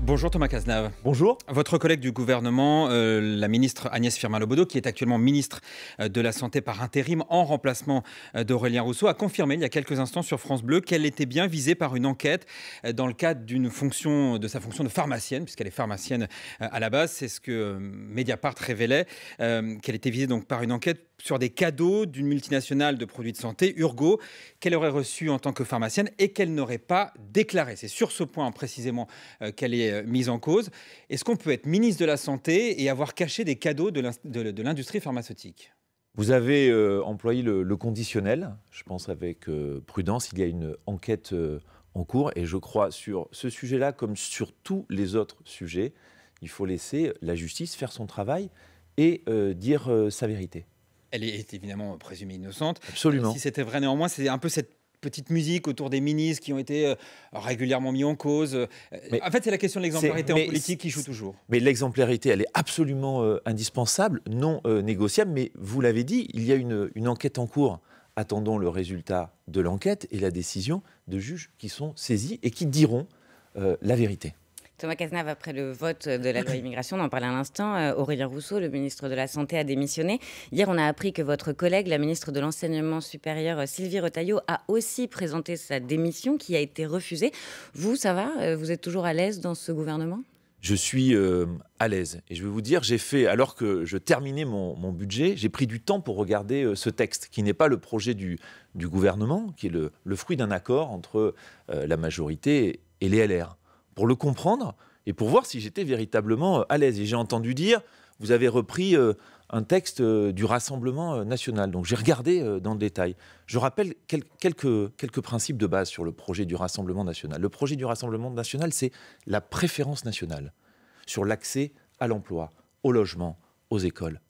Bonjour Thomas Cazenave. Bonjour. Votre collègue du gouvernement, la ministre Agnès Firmin-Le Bodo, qui est actuellement ministre de la Santé par intérim en remplacement d'Aurélien Rousseau, a confirmé il y a quelques instants sur France Bleu qu'elle était bien visée par une enquête dans le cadre de sa fonction de pharmacienne, puisqu'elle est pharmacienne à la base. C'est ce que Mediapart révélait, qu'elle était visée donc par une enquête sur des cadeaux d'une multinationale de produits de santé, Urgo, qu'elle aurait reçu en tant que pharmacienne et qu'elle n'aurait pas déclaré. C'est sur ce point précisément qu'elle est mise en cause. Est-ce qu'on peut être ministre de la Santé et avoir caché des cadeaux de l'industrie pharmaceutique ? Vous avez employé le conditionnel, je pense avec prudence. Il y a une enquête en cours et je crois sur ce sujet-là, comme sur tous les autres sujets, il faut laisser la justice faire son travail et dire sa vérité. Elle est évidemment présumée innocente. Absolument. Si c'était vrai néanmoins, c'est un peu cette petite musique autour des ministres qui ont été régulièrement mis en cause. En fait, c'est la question de l'exemplarité en politique qui joue toujours. Mais l'exemplarité, elle est absolument indispensable, non négociable. Mais vous l'avez dit, il y a une enquête en cours. Attendons le résultat de l'enquête et la décision de juges qui sont saisis et qui diront la vérité. Thomas Cazenave, après le vote de la loi immigration, on en parlait à l'instant, Aurélien Rousseau, le ministre de la Santé, a démissionné. Hier, on a appris que votre collègue, la ministre de l'Enseignement supérieur, Sylvie Retailleau, a aussi présenté sa démission qui a été refusée. Vous, ça va ? Vous êtes toujours à l'aise dans ce gouvernement ? Je suis à l'aise. Et je vais vous dire, alors que je terminais mon budget, j'ai pris du temps pour regarder ce texte, qui n'est pas le projet du gouvernement, qui est le fruit d'un accord entre la majorité et les LR. Pour le comprendre et pour voir si j'étais véritablement à l'aise. Et j'ai entendu dire, vous avez repris un texte du Rassemblement national. Donc j'ai regardé dans le détail. Je rappelle quelques principes de base sur le projet du Rassemblement national. Le projet du Rassemblement national, c'est la préférence nationale sur l'accès à l'emploi, au logement, aux écoles.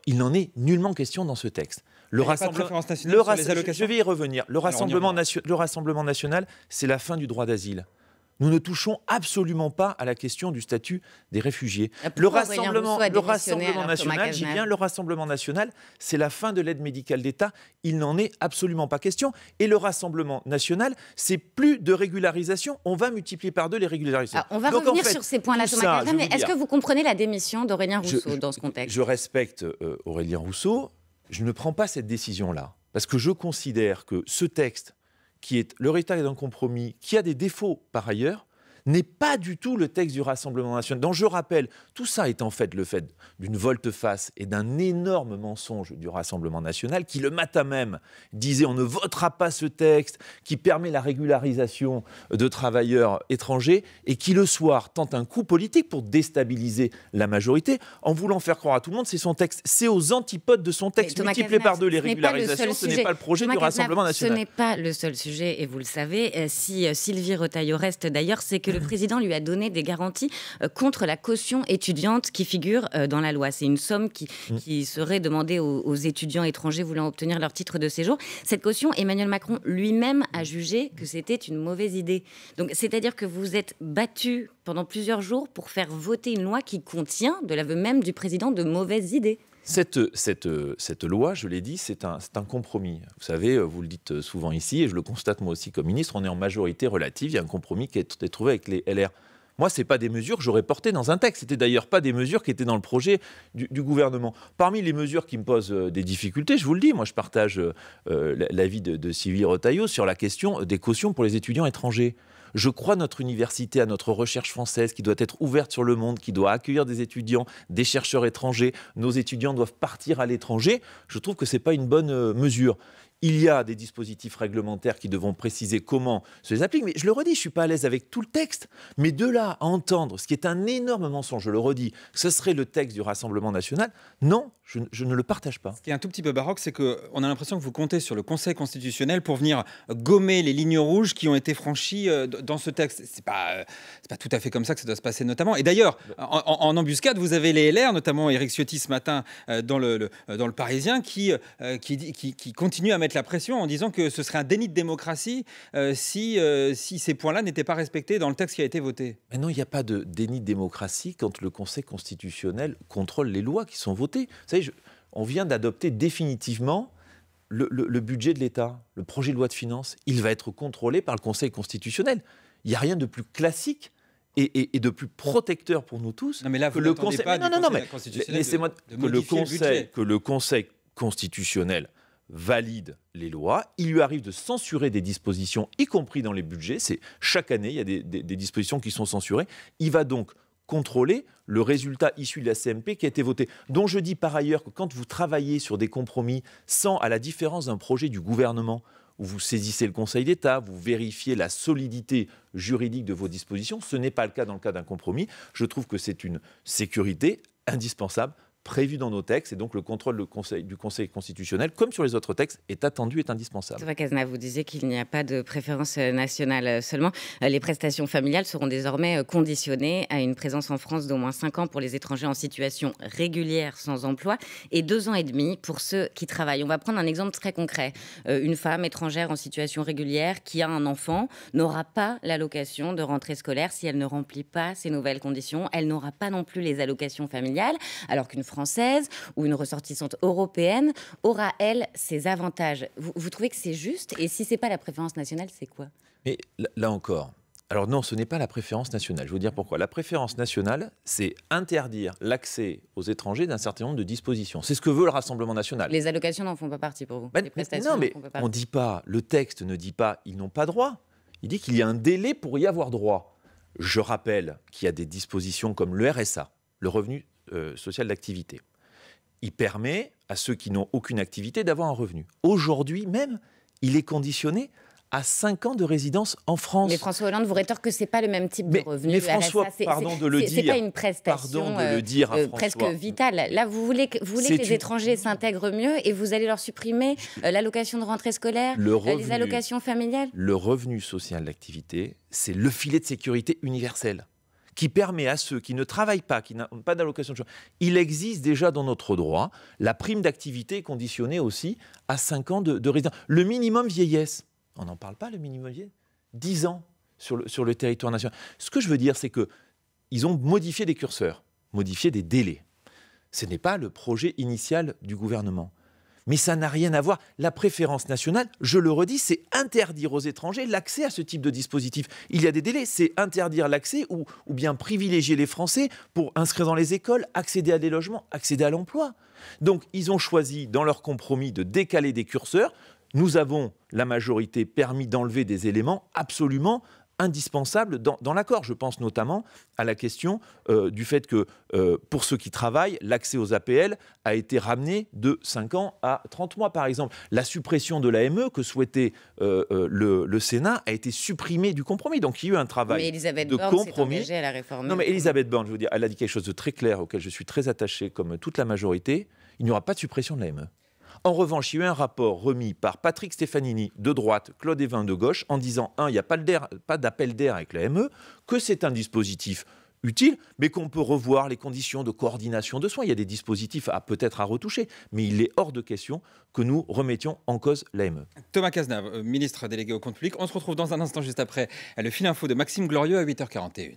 Il n'en est nullement question dans ce texte. Je vais y revenir. Le Rassemblement national, c'est la fin du droit d'asile. Nous ne touchons absolument pas à la question du statut des réfugiés. Le Rassemblement national, c'est la fin de l'aide médicale d'État. Il n'en est absolument pas question. Et le Rassemblement national, c'est plus de régularisation. On va multiplier par 2 les régularisations. On va revenir sur ces points-là, Thomas Cazenave, mais est-ce que vous comprenez la démission d'Aurélien Rousseau dans ce contexte ? Je respecte Aurélien Rousseau. Je ne prends pas cette décision-là. Parce que je considère que ce texte, qui est le résultat d'un compromis, qui a des défauts par ailleurs, n'est pas du tout le texte du Rassemblement national. Donc je rappelle, tout ça est en fait le fait d'une volte-face et d'un énorme mensonge du Rassemblement national qui, le matin même, disait on ne votera pas ce texte qui permet la régularisation de travailleurs étrangers et qui, le soir, tente un coup politique pour déstabiliser la majorité en voulant faire croire à tout le monde c'est son texte. C'est aux antipodes de son texte. Multiplier par 2 les régularisations, ce n'est pas le projet du Rassemblement national. Ce n'est pas le seul sujet et vous le savez. Si Sylvie Retailleau reste d'ailleurs, c'est que le président lui a donné des garanties contre la caution étudiante qui figure dans la loi. C'est une somme qui serait demandée aux étudiants étrangers voulant obtenir leur titre de séjour. Cette caution, Emmanuel Macron lui-même a jugé que c'était une mauvaise idée. Donc, c'est-à-dire que vous êtes battu pendant plusieurs jours pour faire voter une loi qui contient, de l'aveu même du président, de mauvaises idées. Cette loi, je l'ai dit, c'est un compromis. Vous savez, vous le dites souvent ici, et je le constate moi aussi comme ministre, on est en majorité relative, il y a un compromis qui est trouvé avec les LR. Moi, ce n'est pas des mesures que j'aurais portées dans un texte. Ce n'était d'ailleurs pas des mesures qui étaient dans le projet du gouvernement. Parmi les mesures qui me posent des difficultés, je vous le dis, moi je partage l'avis de Sylvie Retailleau sur la question des cautions pour les étudiants étrangers. Je crois à notre université, à notre recherche française qui doit être ouverte sur le monde, qui doit accueillir des étudiants, des chercheurs étrangers. Nos étudiants doivent partir à l'étranger. Je trouve que ce n'est pas une bonne mesure. Il y a des dispositifs réglementaires qui devront préciser comment se les appliquent. Mais je le redis, je ne suis pas à l'aise avec tout le texte. Mais de là à entendre, ce qui est un énorme mensonge, je le redis, que ce serait le texte du Rassemblement national, non, je ne le partage pas. Ce qui est un tout petit peu baroque, c'est qu'on a l'impression que vous comptez sur le Conseil constitutionnel pour venir gommer les lignes rouges qui ont été franchies dans ce texte. C'est pas tout à fait comme ça que ça doit se passer notamment. Et d'ailleurs, en embuscade, vous avez les LR, notamment Éric Ciotti ce matin dans le Parisien, qui continue à mettre la pression en disant que ce serait un déni de démocratie si ces points-là n'étaient pas respectés dans le texte qui a été voté. Mais non, il n'y a pas de déni de démocratie quand le Conseil constitutionnel contrôle les lois qui sont votées. Vous savez, on vient d'adopter définitivement le budget de l'État, le projet de loi de finances. Il va être contrôlé par le Conseil constitutionnel. Il n'y a rien de plus classique et de plus protecteur pour nous tous que le Conseil que le Conseil constitutionnel valide les lois. Il lui arrive de censurer des dispositions, y compris dans les budgets. C'est chaque année, il y a des dispositions qui sont censurées. Il va donc contrôler le résultat issu de la CMP qui a été voté. Dont je dis par ailleurs que quand vous travaillez sur des compromis sans, à la différence d'un projet du gouvernement, où vous saisissez le Conseil d'État, vous vérifiez la solidité juridique de vos dispositions, ce n'est pas le cas dans le cas d'un compromis. Je trouve que c'est une sécurité indispensable, prévu dans nos textes, et donc le contrôle du Conseil constitutionnel, comme sur les autres textes, est attendu, est indispensable. Thomas Cazenave, vous disiez qu'il n'y a pas de préférence nationale seulement. Les prestations familiales seront désormais conditionnées à une présence en France d'au moins 5 ans pour les étrangers en situation régulière sans emploi et 2 ans et demi pour ceux qui travaillent. On va prendre un exemple très concret. Une femme étrangère en situation régulière qui a un enfant n'aura pas l'allocation de rentrée scolaire si elle ne remplit pas ces nouvelles conditions. Elle n'aura pas non plus les allocations familiales, alors qu'une française ou une ressortissante européenne aura, elle, ses avantages. Vous trouvez que c'est juste? Et si ce n'est pas la préférence nationale, c'est quoi? Mais là encore, alors non, ce n'est pas la préférence nationale. Je vais vous dire pourquoi. La préférence nationale, c'est interdire l'accès aux étrangers d'un certain nombre de dispositions. C'est ce que veut le Rassemblement national. Les allocations n'en font pas partie pour vous? Les prestations non, mais n'en font pas partie. on dit pas, le texte ne dit pas ils n'ont pas droit. Il dit qu'il y a un délai pour y avoir droit. Je rappelle qu'il y a des dispositions comme le RSA, le revenu social d'activité. Il permet à ceux qui n'ont aucune activité d'avoir un revenu. Aujourd'hui même, il est conditionné à 5 ans de résidence en France. Mais François Hollande vous rétorque que ce n'est pas le même type de revenu. Mais François, pardon de le dire. Ce n'est pas une prestation presque vitale. Là, vous voulez que les étrangers s'intègrent mieux et vous allez leur supprimer l'allocation de rentrée scolaire, les allocations familiales. Le revenu social d'activité, c'est le filet de sécurité universel qui permet à ceux qui ne travaillent pas, qui n'ont pas d'allocation de chômage. Il existe déjà dans notre droit. La prime d'activité est conditionnée aussi à 5 ans de résidence. Le minimum vieillesse, on n'en parle pas, le minimum vieillesse, 10 ans sur le territoire national. Ce que je veux dire, c'est qu'ils ont modifié des curseurs, modifié des délais. Ce n'est pas le projet initial du gouvernement. Mais ça n'a rien à voir. La préférence nationale, je le redis, c'est interdire aux étrangers l'accès à ce type de dispositif. Il y a des délais, c'est interdire l'accès ou bien privilégier les Français pour inscrire dans les écoles, accéder à des logements, accéder à l'emploi. Donc, ils ont choisi, dans leur compromis, de décaler des curseurs. Nous avons, la majorité, permis d'enlever des éléments absolument indispensable dans l'accord. Je pense notamment à la question du fait que pour ceux qui travaillent, l'accès aux APL a été ramené de 5 ans à 30 mois, par exemple. La suppression de l'AME que souhaitait le Sénat a été supprimée du compromis. Donc il y a eu un travail de compromis. S'est engagée à la réformer. Non, mais Elisabeth Borne, je veux dire, elle a dit quelque chose de très clair auquel je suis très attaché, comme toute la majorité. Il n'y aura pas de suppression de l'AME. En revanche, il y a eu un rapport remis par Patrick Stefanini de droite, Claude Évin de gauche, en disant, il n'y a pas d'appel d'air avec l'AME, que c'est un dispositif utile, mais qu'on peut revoir les conditions de coordination de soins. Il y a des dispositifs peut-être à retoucher, mais il est hors de question que nous remettions en cause l'AME. Thomas Cazenave, ministre délégué au compte public. On se retrouve dans un instant juste après le fil info de Maxime Glorieux à 8h41.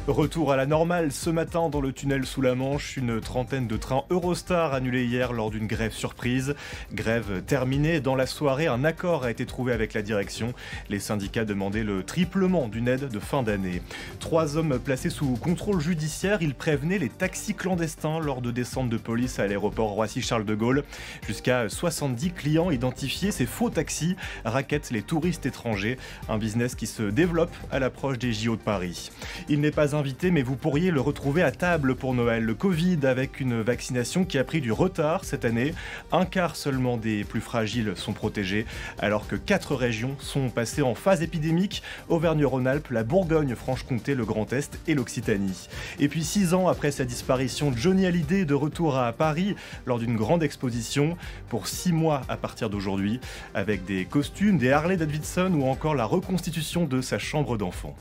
Retour à la normale ce matin dans le tunnel sous la Manche. Une trentaine de trains Eurostar annulés hier lors d'une grève surprise. Grève terminée. Dans la soirée, un accord a été trouvé avec la direction. Les syndicats demandaient le triplement d'une aide de fin d'année. 3 hommes placés sous contrôle judiciaire. Ils prévenaient les taxis clandestins lors de descentes de police à l'aéroport Roissy-Charles de Gaulle. Jusqu'à 70 clients identifiés. Ces faux taxis raquettent les touristes étrangers. Un business qui se développe à l'approche des JO de Paris. Il n'est pas invité, mais vous pourriez le retrouver à table pour Noël. Le Covid avec une vaccination qui a pris du retard cette année. 1/4 seulement des plus fragiles sont protégés, alors que 4 régions sont passées en phase épidémique. Auvergne-Rhône-Alpes, la Bourgogne-Franche-Comté, le Grand Est et l'Occitanie. Et puis 6 ans après sa disparition, Johnny Hallyday de retour à Paris lors d'une grande exposition pour 6 mois à partir d'aujourd'hui, avec des costumes, des Harley Davidson ou encore la reconstitution de sa chambre d'enfant.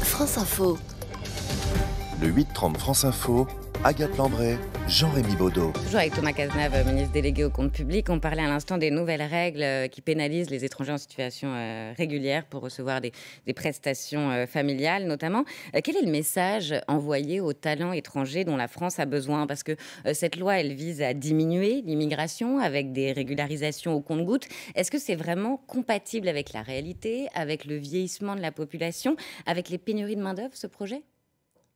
France Info. Le 8-30 France Info, Agathe Lambray, Jean-Rémy Baudot. Toujours avec Thomas Cazenave, ministre délégué au compte public. On parlait à l'instant des nouvelles règles qui pénalisent les étrangers en situation régulière pour recevoir des prestations familiales notamment. Quel est le message envoyé aux talents étrangers dont la France a besoin? Parce que cette loi, elle vise à diminuer l'immigration avec des régularisations au compte-gouttes. Est-ce que c'est vraiment compatible avec la réalité, avec le vieillissement de la population, avec les pénuries de main-d'œuvre, ce projet?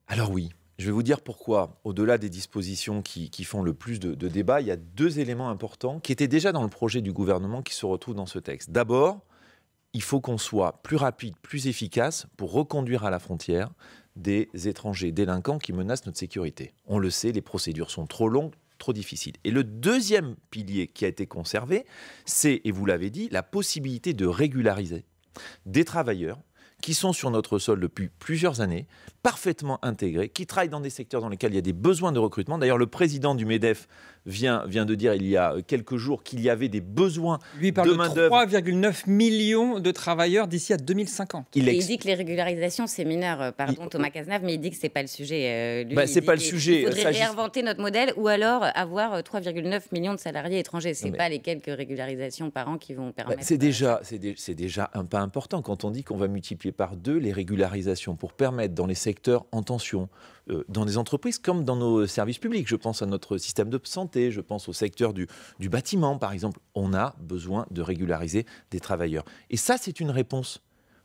Alors oui. Je vais vous dire pourquoi. Au-delà des dispositions qui font le plus de débats, il y a 2 éléments importants qui étaient déjà dans le projet du gouvernement qui se retrouvent dans ce texte. D'abord, il faut qu'on soit plus rapide, plus efficace pour reconduire à la frontière des étrangers délinquants qui menacent notre sécurité. On le sait, les procédures sont trop longues, trop difficiles. Et le deuxième pilier qui a été conservé, c'est, et vous l'avez dit, la possibilité de régulariser des travailleurs qui sont sur notre sol depuis plusieurs années, parfaitement intégrés, qui travaillent dans des secteurs dans lesquels il y a des besoins de recrutement. D'ailleurs, le président du MEDEF vient de dire il y a quelques jours qu'il y avait des besoins Lui parle de main-d'œuvre. 3,9 millions de travailleurs d'ici à 2050. Il dit que les régularisations, c'est mineur. Pardon, Thomas Cazenave, mais il dit que ce n'est pas le sujet. C'est pas le sujet. Il faudrait réinventer notre modèle ou alors avoir 3,9 millions de salariés étrangers. Ce n'est pas les quelques régularisations par an qui vont permettre... C'est déjà un pas important quand on dit qu'on va multiplier par 2 les régularisations pour permettre dans les secteurs en tension, dans des entreprises comme dans nos services publics. Je pense à notre système de santé, je pense au secteur du bâtiment, par exemple. On a besoin de régulariser des travailleurs. Et ça, c'est une réponse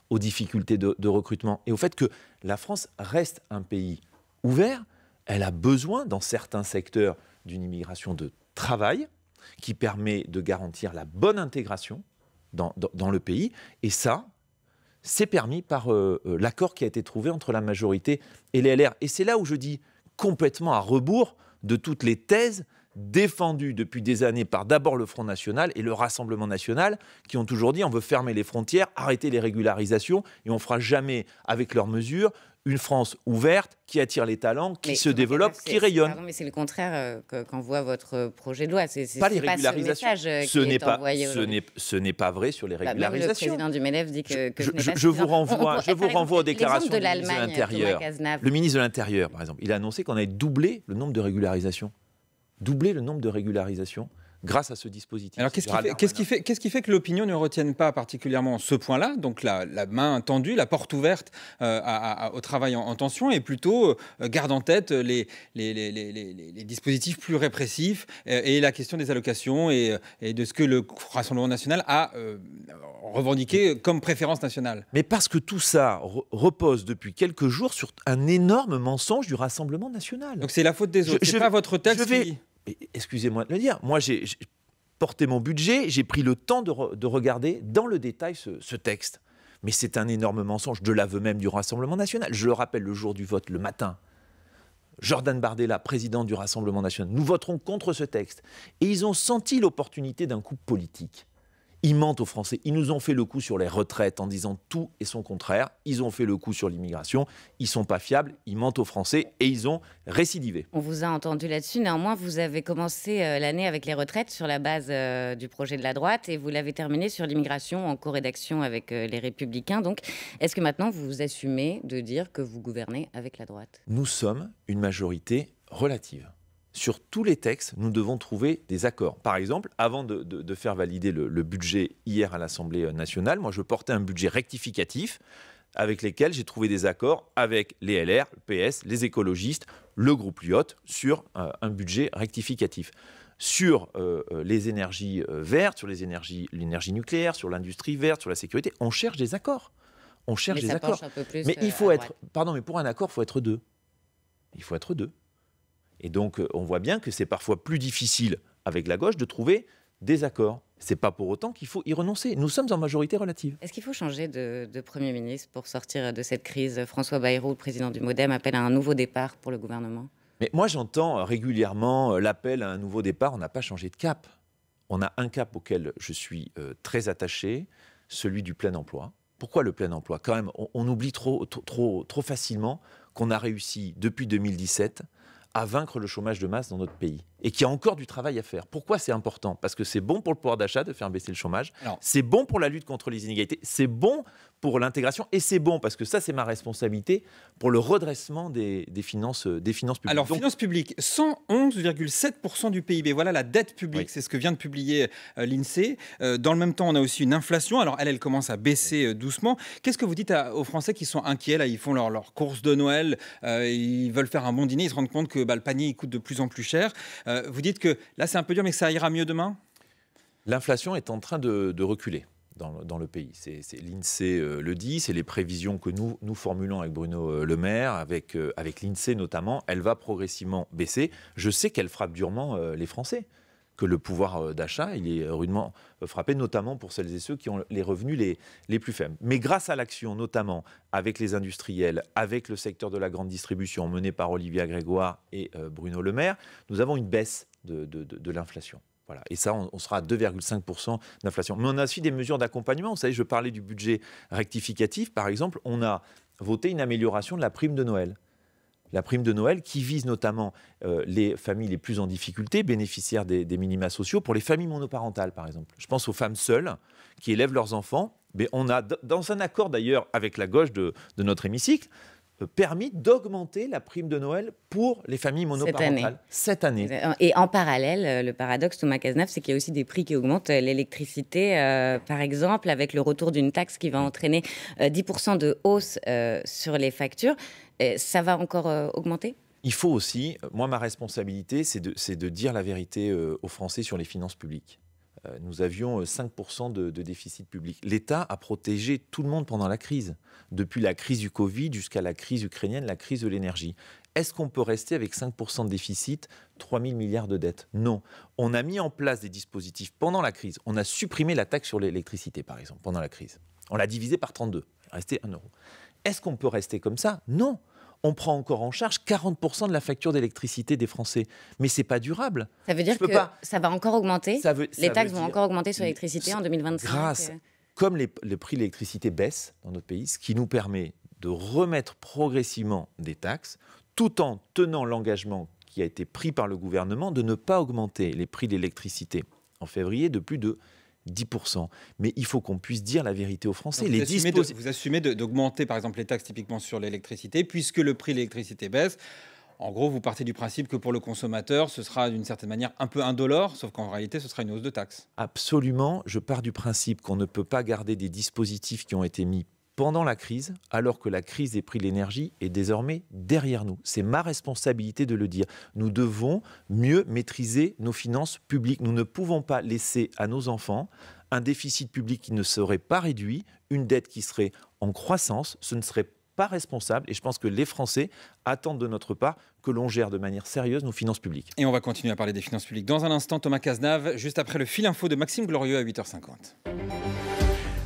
aux difficultés de recrutement et au fait que la France reste un pays ouvert. Elle a besoin, dans certains secteurs, d'une immigration de travail qui permet de garantir la bonne intégration dans le pays. Et ça, c'est permis par l'accord qui a été trouvé entre la majorité et les LR. Et c'est là où je dis complètement à rebours de toutes les thèses défendues depuis des années par d'abord le Front National et le Rassemblement National, qui ont toujours dit on veut fermer les frontières, arrêter les régularisations, et on ne fera jamais, avec leurs mesures, une France ouverte qui attire les talents, qui se développe, qui rayonne. Pardon, mais c'est le contraire qu'en voit votre projet de loi. C'est pas les régularisations. Ce n'est pas vrai sur les régularisations. Même le président du MEDEF dit que je vous renvoie aux déclarations du ministre de l'Intérieur. Le ministre de l'Intérieur, par exemple, il a annoncé qu'on avait doublé le nombre de régularisations. Doubler le nombre de régularisations grâce à ce dispositif. Alors qu'est-ce qui fait que l'opinion ne retienne pas particulièrement ce point-là, donc la main tendue, la porte ouverte au travail en tension, et plutôt garde en tête les dispositifs plus répressifs et la question des allocations et de ce que le Rassemblement national a revendiqué comme préférence nationale? Mais parce que tout ça repose depuis quelques jours sur un énorme mensonge du Rassemblement national. Donc c'est la faute des autres, c'est pas votre texte qui... Excusez-moi de le dire, moi j'ai porté mon budget, j'ai pris le temps de regarder dans le détail ce texte. Mais c'est un énorme mensonge de l'aveu même du Rassemblement national. Je le rappelle, le jour du vote, le matin, Jordan Bardella, président du Rassemblement national, nous voterons contre ce texte. Et ils ont senti l'opportunité d'un coup politique. Ils mentent aux Français. Ils nous ont fait le coup sur les retraites en disant tout et son contraire. Ils ont fait le coup sur l'immigration. Ils ne sont pas fiables. Ils mentent aux Français et ils ont récidivé. On vous a entendu là-dessus. Néanmoins, vous avez commencé l'année avec les retraites sur la base du projet de la droite et vous l'avez terminé sur l'immigration en co-rédaction avec les Républicains. Donc, est-ce que maintenant vous assumez de dire que vous gouvernez avec la droite? Nous sommes une majorité relative. Sur tous les textes, nous devons trouver des accords. Par exemple, avant de faire valider le budget hier à l'Assemblée nationale, moi je portais un budget rectificatif avec lesquels j'ai trouvé des accords avec les LR, le PS, les écologistes, le groupe Lyot sur un budget rectificatif. Sur les énergies vertes, sur l'énergie nucléaire, sur l'industrie verte, sur la sécurité, on cherche des accords. On cherche des accords. Mais il faut être... Pardon, mais pour un accord, il faut être deux. Il faut être deux. Et donc, on voit bien que c'est parfois plus difficile avec la gauche de trouver des accords. Ce n'est pas pour autant qu'il faut y renoncer. Nous sommes en majorité relative. Est-ce qu'il faut changer de Premier ministre pour sortir de cette crise? François Bayrou, le président du MoDem, appelle à un nouveau départ pour le gouvernement. Mais moi, j'entends régulièrement l'appel à un nouveau départ. On n'a pas changé de cap. On a un cap auquel je suis très attaché, celui du plein emploi. Pourquoi le plein emploi? Quand même, on oublie trop facilement qu'on a réussi, depuis 2017, à vaincre le chômage de masse dans notre pays. et qu'il y a encore du travail à faire. Pourquoi c'est important ? Parce que c'est bon pour le pouvoir d'achat de faire baisser le chômage, c'est bon pour la lutte contre les inégalités, c'est bon pour l'intégration, et c'est bon, parce que ça c'est ma responsabilité, pour le redressement des finances publiques. Alors, finances publiques, 111,7% du PIB, voilà la dette publique, c'est ce que vient de publier l'INSEE. Dans le même temps, on a aussi une inflation, alors elle commence à baisser doucement. Qu'est-ce que vous dites aux Français qui sont inquiets, là, ils font leur course de Noël, ils veulent faire un bon dîner, ils se rendent compte que le panier il coûte de plus en plus cher. Vous dites que là c'est un peu dur, mais que ça ira mieux demain ? L'inflation est en train de reculer dans le pays. C'est l'INSEE le dit, c'est les prévisions que nous formulons avec Bruno Le Maire, avec l'INSEE notamment. Elle va progressivement baisser. Je sais qu'elle frappe durement les Français, que le pouvoir d'achat il est rudement frappé, notamment pour celles et ceux qui ont les revenus les plus faibles. Mais grâce à l'action, notamment avec les industriels, avec le secteur de la grande distribution mené par Olivia Grégoire et Bruno Le Maire, nous avons une baisse de l'inflation. Voilà. Et ça, on sera à 2,5% d'inflation. Mais on a aussi des mesures d'accompagnement. Vous savez, je parlais du budget rectificatif. Par exemple, on a voté une amélioration de la prime de Noël. La prime de Noël qui vise notamment les familles les plus en difficulté, bénéficiaires des minima sociaux, pour les familles monoparentales, par exemple. Je pense aux femmes seules qui élèvent leurs enfants. Mais on a, dans un accord d'ailleurs avec la gauche de notre hémicycle, permis d'augmenter la prime de Noël pour les familles monoparentales cette année. Et en parallèle, le paradoxe, Thomas Cazenave, c'est qu'il y a aussi des prix qui augmentent. L'électricité, par exemple, avec le retour d'une taxe qui va entraîner 10% de hausse sur les factures, ça va encore augmenter ? Il faut aussi, moi ma responsabilité, c'est de dire la vérité aux Français sur les finances publiques. Nous avions 5% de déficit public. L'État a protégé tout le monde pendant la crise, depuis la crise du Covid jusqu'à la crise ukrainienne, la crise de l'énergie. Est-ce qu'on peut rester avec 5% de déficit, 3 000 milliards de dettes ? Non. On a mis en place des dispositifs pendant la crise. On a supprimé la taxe sur l'électricité, par exemple, pendant la crise. On l'a divisé par 32, il restait 1 euro. Est-ce qu'on peut rester comme ça ? Non. On prend encore en charge 40% de la facture d'électricité des Français. Mais ce n'est pas durable. Ça veut dire que ça va encore augmenter ? Les taxes vont encore augmenter sur l'électricité en 2025 ? Comme les prix de l'électricité baissent dans notre pays, ce qui nous permet de remettre progressivement des taxes, tout en tenant l'engagement qui a été pris par le gouvernement de ne pas augmenter les prix de l'électricité en février de plus de 10%. Mais il faut qu'on puisse dire la vérité aux Français. Vous assumez d'augmenter, par exemple, les taxes typiquement sur l'électricité, puisque le prix de l'électricité baisse. En gros, vous partez du principe que pour le consommateur, ce sera d'une certaine manière un peu indolore, sauf qu'en réalité, ce sera une hausse de taxes. Absolument. Je pars du principe qu'on ne peut pas garder des dispositifs qui ont été mis pendant la crise, alors que la crise des prix de l'énergie est désormais derrière nous. C'est ma responsabilité de le dire. Nous devons mieux maîtriser nos finances publiques. Nous ne pouvons pas laisser à nos enfants un déficit public qui ne serait pas réduit, une dette qui serait en croissance. Ce ne serait pas responsable et je pense que les Français attendent de notre part que l'on gère de manière sérieuse nos finances publiques. Et on va continuer à parler des finances publiques dans un instant. Thomas Cazenave, juste après le fil info de Maxime Glorieux à 8h50.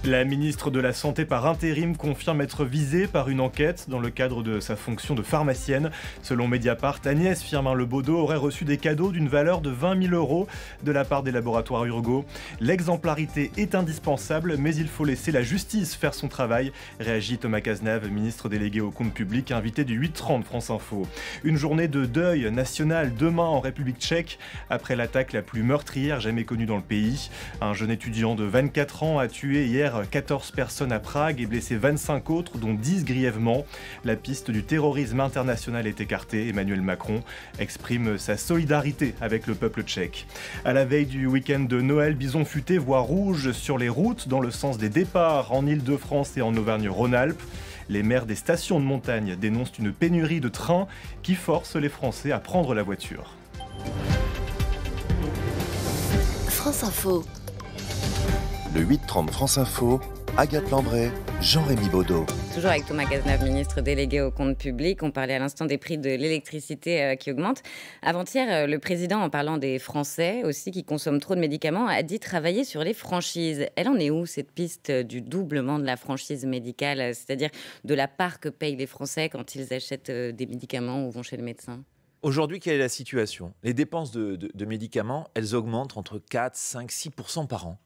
La ministre de la Santé par intérim confirme être visée par une enquête dans le cadre de sa fonction de pharmacienne. Selon Mediapart, Agnès Firmin-Lebaudot aurait reçu des cadeaux d'une valeur de 20 000 € de la part des laboratoires Urgo. L'exemplarité est indispensable, mais il faut laisser la justice faire son travail, réagit Thomas Cazenave, ministre délégué au compte public, invité du 8h30 France Info. Une journée de deuil national demain en République tchèque, après l'attaque la plus meurtrière jamais connue dans le pays. Un jeune étudiant de 24 ans a tué hier 14 personnes à Prague et blessé 25 autres, dont 10 grièvement. La piste du terrorisme international est écartée. Emmanuel Macron exprime sa solidarité avec le peuple tchèque. À la veille du week-end de Noël, Bison Futé voit rouge sur les routes dans le sens des départs en Île-de-France et en Auvergne-Rhône-Alpes. Les maires des stations de montagne dénoncent une pénurie de trains qui force les Français à prendre la voiture. France Info. Le 8h30 France Info, Agathe Lambray, Jean-Rémy Baudot. Toujours avec Thomas Cazenave, ministre délégué au compte public. On parlait à l'instant des prix de l'électricité qui augmentent. Avant-hier, le président, en parlant des Français aussi qui consomment trop de médicaments, a dit travailler sur les franchises. Elle en est où, cette piste du doublement de la franchise médicale, c'est-à-dire de la part que payent les Français quand ils achètent des médicaments ou vont chez le médecin ? Aujourd'hui, quelle est la situation ? Les dépenses de médicaments, elles augmentent entre 4, 5, 6% par an.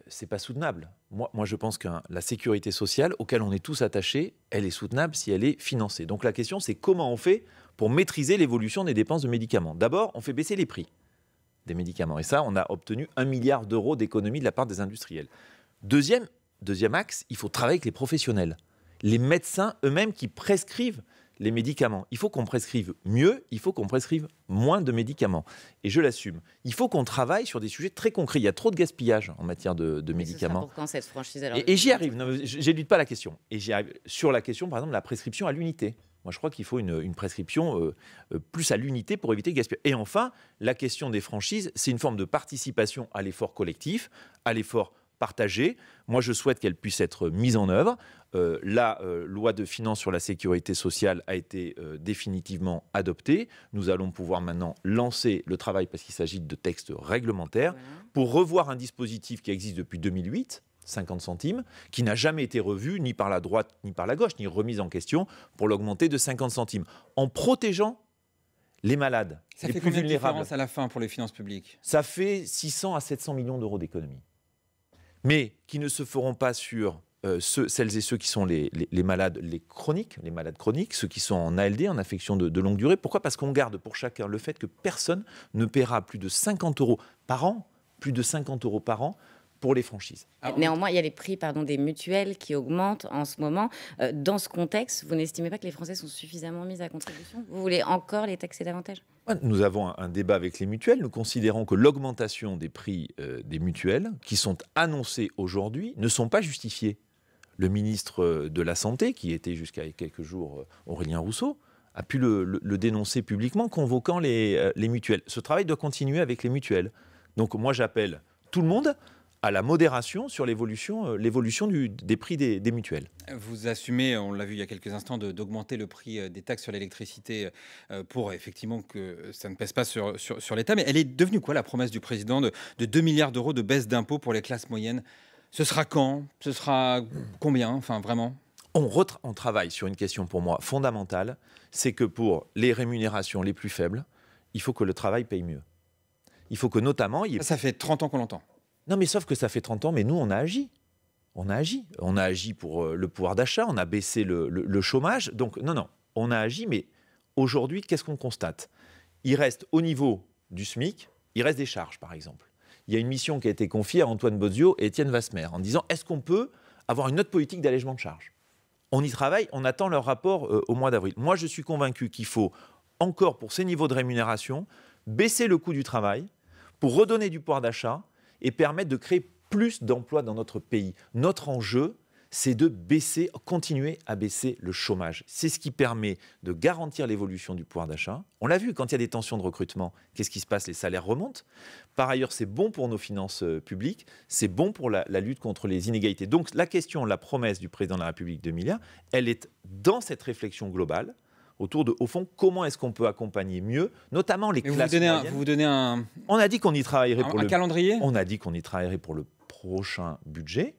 c'est pas soutenable. Moi, je pense que la sécurité sociale, auquel on est tous attachés, elle est soutenable si elle est financée. Donc la question, c'est comment on fait pour maîtriser l'évolution des dépenses de médicaments. D'abord, on fait baisser les prix des médicaments. Et ça, on a obtenu 1 milliard d'euros d'économies de la part des industriels. Deuxième axe, il faut travailler avec les professionnels. Les médecins eux-mêmes qui prescrivent les médicaments. Il faut qu'on prescrive mieux, il faut qu'on prescrive moins de médicaments. Et je l'assume. Il faut qu'on travaille sur des sujets très concrets. Il y a trop de gaspillage en matière de médicaments. Ce sera pour quand cette franchise alors? Et j'y arrive. J'élude pas la question. Et j'y arrive. Sur la question, par exemple, de la prescription à l'unité. Moi, je crois qu'il faut une prescription plus à l'unité pour éviter le gaspillage. Et enfin, la question des franchises, c'est une forme de participation à l'effort collectif, à l'effort partagée. Moi, je souhaite qu'elle puisse être mise en œuvre. La loi de finances sur la sécurité sociale a été définitivement adoptée. Nous allons pouvoir maintenant lancer le travail, parce qu'il s'agit de textes réglementaires, pour revoir un dispositif qui existe depuis 2008, 50 centimes, qui n'a jamais été revu ni par la droite ni par la gauche, ni remis en question, pour l'augmenter de 50 centimes, en protégeant les malades, les plus vulnérables. Ça fait combien de différence à la fin pour les finances publiques? Ça fait 600 à 700 millions d'euros d'économies. Mais qui ne se feront pas sur celles et ceux qui sont les malades, les malades chroniques, ceux qui sont en ALD, en affection de longue durée. Pourquoi ? Parce qu'on garde pour chacun le fait que personne ne paiera plus de 50 euros par an, pour les franchises. Néanmoins, il y a les prix des mutuelles qui augmentent en ce moment. Dans ce contexte, vous n'estimez pas que les Français sont suffisamment mis à contribution? Vous voulez encore les taxer davantage? Nous avons un débat avec les mutuelles. Nous considérons que l'augmentation des prix des mutuelles, qui sont annoncées aujourd'hui, ne sont pas justifiées. Le ministre de la Santé, qui était jusqu'à quelques jours Aurélien Rousseau, a pu le dénoncer publiquement, convoquant les mutuelles. Ce travail doit continuer avec les mutuelles. Donc moi, j'appelle tout le monde à la modération sur l'évolution des prix des mutuelles. Vous assumez, on l'a vu il y a quelques instants, d'augmenter le prix des taxes sur l'électricité pour effectivement que ça ne pèse pas sur l'État. Mais elle est devenue quoi la promesse du président de 2 milliards d'euros de baisse d'impôts pour les classes moyennes? Ce sera quand? Ce sera combien? Enfin, vraiment? On travaille sur une question pour moi fondamentale, c'est que pour les rémunérations les plus faibles, il faut que le travail paye mieux. Il faut que notamment... Ça fait 30 ans qu'on l'entend. Non, mais sauf que ça fait 30 ans, mais nous, on a agi. On a agi pour le pouvoir d'achat, on a baissé le chômage. Donc, non, on a agi, mais aujourd'hui, qu'est-ce qu'on constate? Il reste au niveau du SMIC, il reste des charges, par exemple. Il y a une mission qui a été confiée à Antoine Bozio et Étienne Vasmer en disant, est-ce qu'on peut avoir une autre politique d'allègement de charges? On y travaille, on attend leur rapport au mois d'avril. Moi, je suis convaincu qu'il faut encore, pour ces niveaux de rémunération, baisser le coût du travail pour redonner du pouvoir d'achat et permettre de créer plus d'emplois dans notre pays. Notre enjeu, c'est de continuer à baisser le chômage. C'est ce qui permet de garantir l'évolution du pouvoir d'achat. On l'a vu, quand il y a des tensions de recrutement, qu'est-ce qui se passe? Les salaires remontent. Par ailleurs, c'est bon pour nos finances publiques, c'est bon pour la lutte contre les inégalités. Donc la promesse du président de la République 2 milliards, elle est dans cette réflexion globale, autour de, au fond, comment est-ce qu'on peut accompagner mieux, notamment les classes moyennes. Vous donnez un... On a dit qu'on y travaillerait pour un calendrier. On a dit qu'on y travaillerait pour le prochain budget,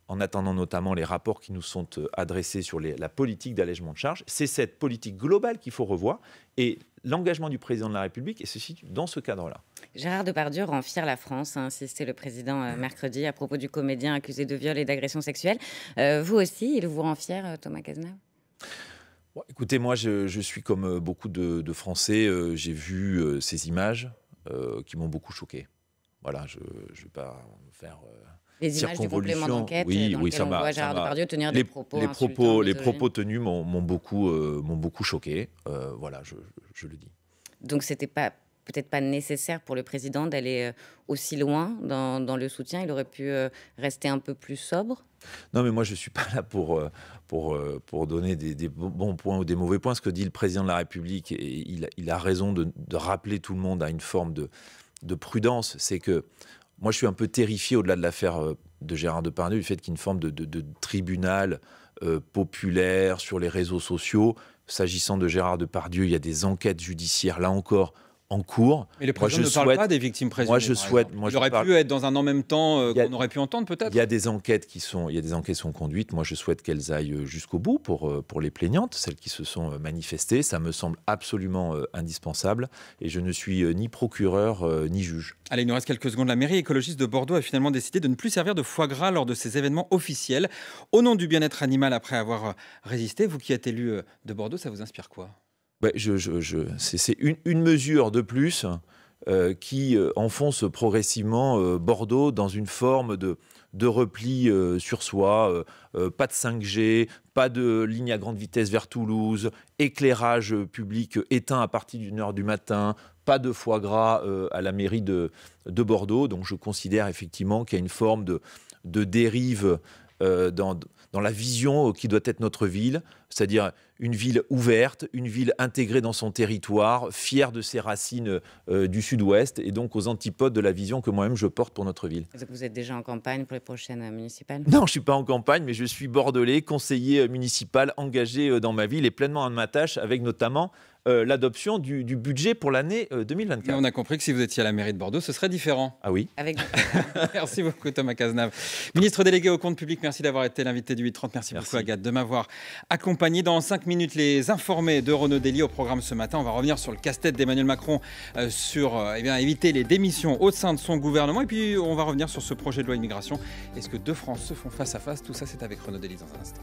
en attendant notamment les rapports qui nous sont adressés sur la politique d'allègement de charges. C'est cette politique globale qu'il faut revoir, et l'engagement du président de la République se situe dans ce cadre-là. Gérard Depardieu rend fier la France, a insisté le président mercredi à propos du comédien accusé de viol et d'agression sexuelle. Vous aussi, il vous rend fier, Thomas Cazenave? Écoutez, moi, je suis comme beaucoup de Français. J'ai vu ces images qui m'ont beaucoup choqué. Voilà, je ne vais pas faire... Les images du complément d'enquête, oui, dans lequel on voit Gérard Depardieu tenir des propos insultants, les propos tenus m'ont beaucoup choqué. Voilà, je le dis. Donc, c'était peut-être pas nécessaire pour le président d'aller aussi loin dans le soutien. Il aurait pu rester un peu plus sobre. Non, mais moi, je ne suis pas là pour donner des bons points ou des mauvais points. Ce que dit le président de la République, et il a raison de rappeler tout le monde à une forme de prudence, c'est que moi, je suis un peu terrifié, au-delà de l'affaire de Gérard Depardieu, du fait qu'il y ait une forme de tribunal populaire sur les réseaux sociaux. S'agissant de Gérard Depardieu, il y a des enquêtes judiciaires, là encore, en cours. Mais le président ne parle pas des victimes présumées. Moi, je souhaite. Il aurait pu être dans un en même temps qu'on aurait pu entendre peut-être. Il y a des enquêtes qui sont conduites. Moi, je souhaite qu'elles aillent jusqu'au bout pour les plaignantes, celles qui se sont manifestées. Ça me semble absolument indispensable. Et je ne suis ni procureur ni juge. Allez, il nous reste quelques secondes. La mairie écologiste de Bordeaux a finalement décidé de ne plus servir de foie gras lors de ces événements officiels. Au nom du bien-être animal, après avoir résisté, vous qui êtes élu de Bordeaux, ça vous inspire quoi ? C'est une mesure de plus qui enfonce progressivement Bordeaux dans une forme de repli sur soi, pas de 5G, pas de ligne à grande vitesse vers Toulouse, éclairage public éteint à partir d'une heure du matin, pas de foie gras à la mairie de Bordeaux. Donc je considère effectivement qu'il y a une forme de dérive dans la vision qui doit être notre ville, c'est-à-dire une ville ouverte, une ville intégrée dans son territoire, fière de ses racines du sud-ouest et donc aux antipodes de la vision que moi-même je porte pour notre ville. Vous êtes déjà en campagne pour les prochaines municipales ? Non, je ne suis pas en campagne, mais je suis bordelais, conseiller municipal engagé dans ma ville et pleinement à ma tâche avec notamment l'adoption du budget pour l'année 2024. Mais on a compris que si vous étiez à la mairie de Bordeaux, ce serait différent. Ah oui. Merci beaucoup Thomas Cazenave. Ministre délégué au compte public, merci d'avoir été l'invité du 8h30. Merci beaucoup Agathe de m'avoir accompagné. Dans 5 minutes, les informés de Renaud Dely au programme ce matin. On va revenir sur le casse-tête d'Emmanuel Macron sur éviter les démissions au sein de son gouvernement. Et puis on va revenir sur ce projet de loi immigration. Est-ce que deux France se font face à face ? Tout ça, c'est avec Renaud Dely dans un instant.